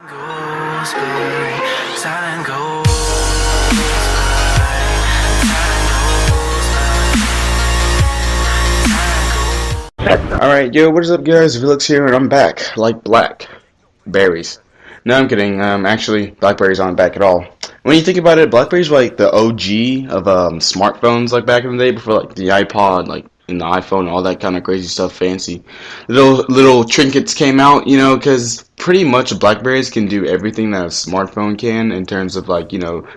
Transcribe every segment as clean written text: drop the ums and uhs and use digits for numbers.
Goes by, time goes Alright, yo, what is up guys? Felix here and I'm back, like blackberries. No, I'm kidding, actually, blackberries aren't back at all. When you think about it, blackberries were like the OG of smartphones like back in the day before like the iPod, like and the iPhone, all that kind of crazy stuff, fancy. Little trinkets came out, because pretty much blackberries can do everything that a smartphone can in terms of like,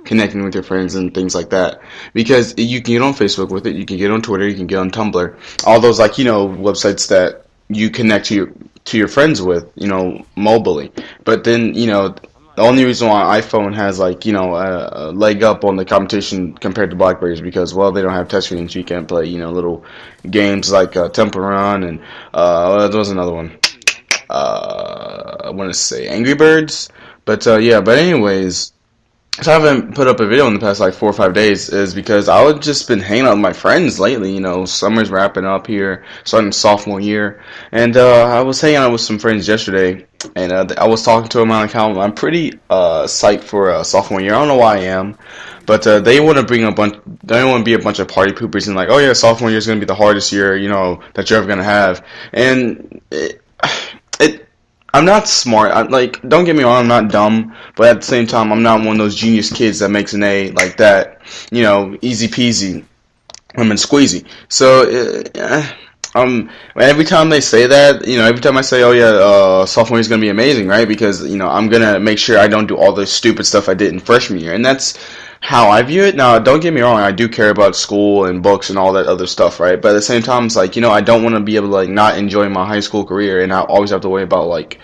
connecting with your friends and things like that. Because you can get on Facebook with it, you can get on Twitter, you can get on Tumblr, all those like, websites that you connect to your friends with, mobilely. But then, the only reason why iPhone has like, a leg up on the competition compared to BlackBerry is because, well, they don't have touchscreens. You can't play, little games like Temple Run and there was another one. I want to say Angry Birds, but yeah. But anyways, so I haven't put up a video in the past like 4 or 5 days is because I've just been hanging out with my friends lately. Summer's wrapping up here, starting sophomore year, and I was hanging out with some friends yesterday, and I was talking to them on account. I'm pretty psyched for sophomore year. I don't know why I am, but they want to bring a bunch. They want to be a bunch of party poopers and like, oh yeah, sophomore year is going to be the hardest year, that you're ever going to have, and it I'm not smart. Like, don't get me wrong, I'm not dumb, but at the same time, I'm not one of those genius kids that makes an A like that. Easy peasy, lemon squeezy. So, every time they say that, every time I say, oh yeah, sophomore year is gonna be amazing, right? Because I'm gonna make sure I don't do all the stupid stuff I did in freshman year, and that's how I view it. Now, don't get me wrong, I do care about school and books and all that other stuff, right? But at the same time, it's like, I don't want to be able to, like, not enjoy my high school career and I always have to worry about, like,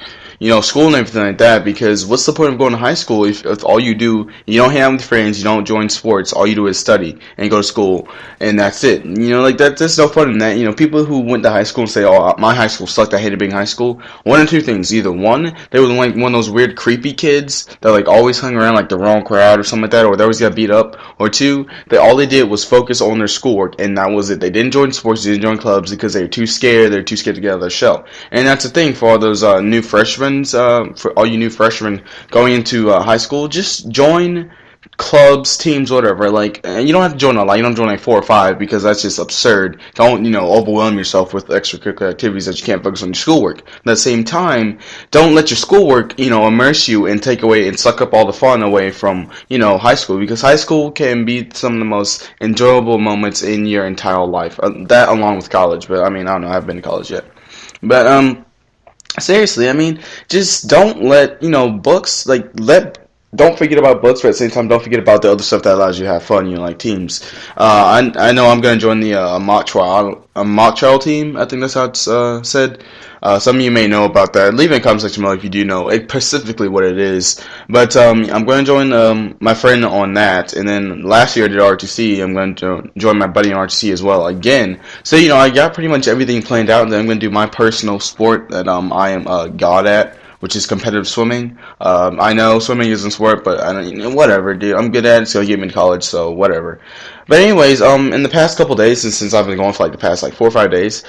school and everything like that, because what's the point of going to high school if all you do, you don't hang out with friends, you don't join sports, all you do is study and go to school, and that's it. Like, there's no fun in that. People who went to high school and say, oh, my high school sucked, I hated being in high school, one of two things. Either one, they were like one of those weird creepy kids that like always hung around like the wrong crowd or something like that, or they always got beat up, or two, all they did was focus on their schoolwork, and that was it. They didn't join sports, they didn't join clubs because they were too scared, to get out of their shell. And that's the thing for all those new freshmen, for all you new freshmen going into high school, just join clubs, teams, whatever. Like, you don't have to join a lot. You don't join like 4 or 5 because that's just absurd. Don't, overwhelm yourself with extracurricular activities that you can't focus on your schoolwork. At the same time, don't let your schoolwork, immerse you and take away and suck up all the fun away from, high school, because high school can be some of the most enjoyable moments in your entire life. That along with college, but I mean, I don't know, I haven't been to college yet. But, seriously, I mean, just don't let, books, like, don't forget about books, but at the same time, don't forget about the other stuff that allows you to have fun, like teams. I know I'm going to join the mock trial team. I think that's how it's said. Some of you may know about that. Leave in the comment section below if you do know specifically what it is. But I'm going to join my friend on that. And then last year I did RTC. I'm going to join my buddy in RTC as well again. So, I got pretty much everything planned out. And then I'm going to do my personal sport that I am god at, which is competitive swimming. I know swimming isn't sport, but I don't, whatever, dude. I'm good at it, so get me to college, so whatever. But anyways, in the past couple days, since I've been going for like the past like 4 or 5 days,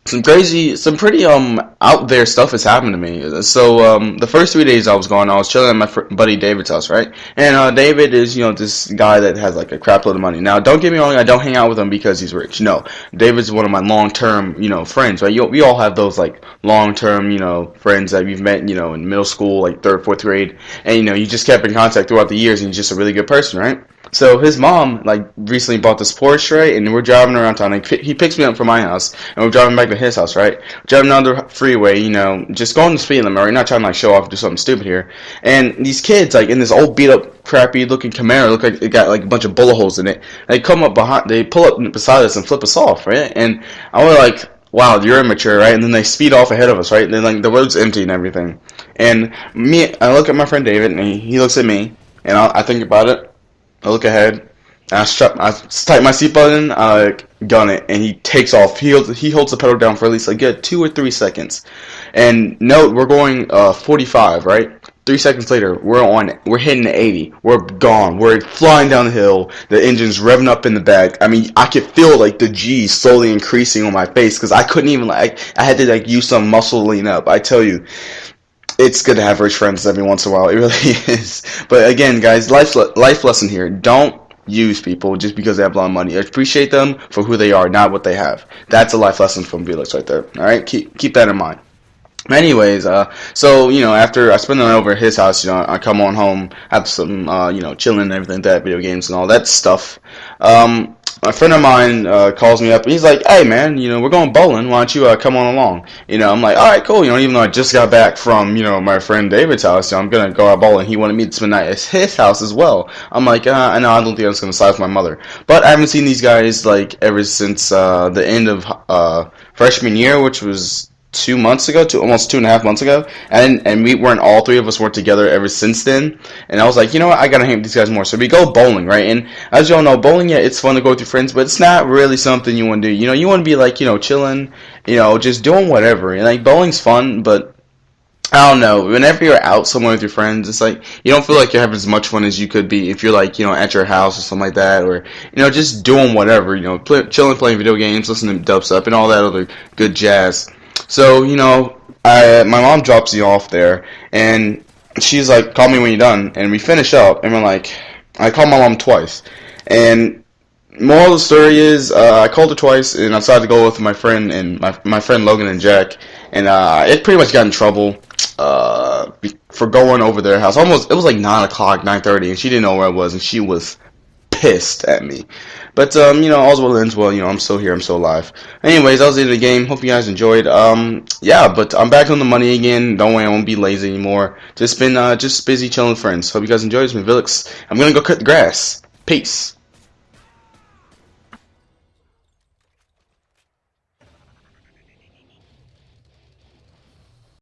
some pretty out there stuff has happened to me. So the first 3 days I was gone, I was chilling at my buddy David's house, right? And David is this guy that has like a crap load of money. Now, don't get me wrong, I don't hang out with him because he's rich. No, David's one of my long term friends, right? We all have those like long term friends that we've met in middle school, like third, fourth grade, and you just kept in contact throughout the years, and he's just a really good person, right? So his mom, like, recently bought this Porsche, right? And we're driving around town. Like, he picks me up from my house, and we're driving back to his house, right? Driving down the freeway, just going the speed limit, right? Not trying to, like, show off, do something stupid here. And these kids, like, in this old beat-up, crappy-looking Camaro, look like it got, like, a bunch of bullet holes in it. They pull up beside us and flip us off, right? And I was like, wow, you're immature, right? And then they speed off ahead of us, right? And then, like, the road's empty and everything. And I look at my friend David, and he looks at me, and I think about it. I look ahead, and I tighten my seatbelt in, I gun it, and he takes off. He holds the pedal down for at least a good 2 or 3 seconds. And note, we're going 45, right? 3 seconds later, we're hitting 80. We're gone. We're flying down the hill. The engine's revving up in the back. I mean, I could feel like the G slowly increasing on my face because I couldn't even I had to use some muscle lean up. I tell you. it's good to have rich friends every once in a while. It really is. But again, guys, life lesson here. Don't use people just because they have a lot of money. Appreciate them for who they are, not what they have. That's a life lesson from Felix right there. All right, keep that in mind. Anyways, so after I spend the night over at his house, I come on home, have some, chilling and everything like that, video games and all that stuff. A friend of mine calls me up and he's like, "Hey man, we're going bowling. Why don't you come on along?" I'm like, "All right, cool." Even though I just got back from my friend David's house, I'm gonna go out bowling. He wanted me to spend the night at his house as well. I'm like, I know I don't think I was gonna side with my mother, but I haven't seen these guys like ever since the end of freshman year, which was 2 months ago, almost 2.5 months ago, and we weren't all three of us weren't together ever since then. And I was like, you know what, I gotta hang with these guys more. So we go bowling, right? And as you all know, bowling, yeah, it's fun to go with your friends, but it's not really something you want to do. You want to be like, chilling, just doing whatever. And like bowling's fun, but I don't know. Whenever you're out somewhere with your friends, it's like you don't feel like you're having as much fun as you could be if you're like at your house or something like that, or just doing whatever. Chilling, playing video games, listening to dubstep, and all that other good jazz. So my mom drops me off there, and she's like, "Call me when you're done," and we finish up, and we're like, I called my mom twice, and moral of the story is I called her twice, and I decided to go with my friend and my friend Logan and Jack, and it pretty much got in trouble for going over their house. It was like 9 o'clock, 9:30, and she didn't know where I was, and she was pissed at me. But all's well that ends well. I'm still here. I'm still alive. Anyways, that was the end of the game. Hope you guys enjoyed. Yeah, but I'm back on the money again. Don't worry, I won't be lazy anymore. Just been just busy chilling with friends. Hope you guys enjoyed. It's been Vilix. I'm gonna go cut the grass. Peace.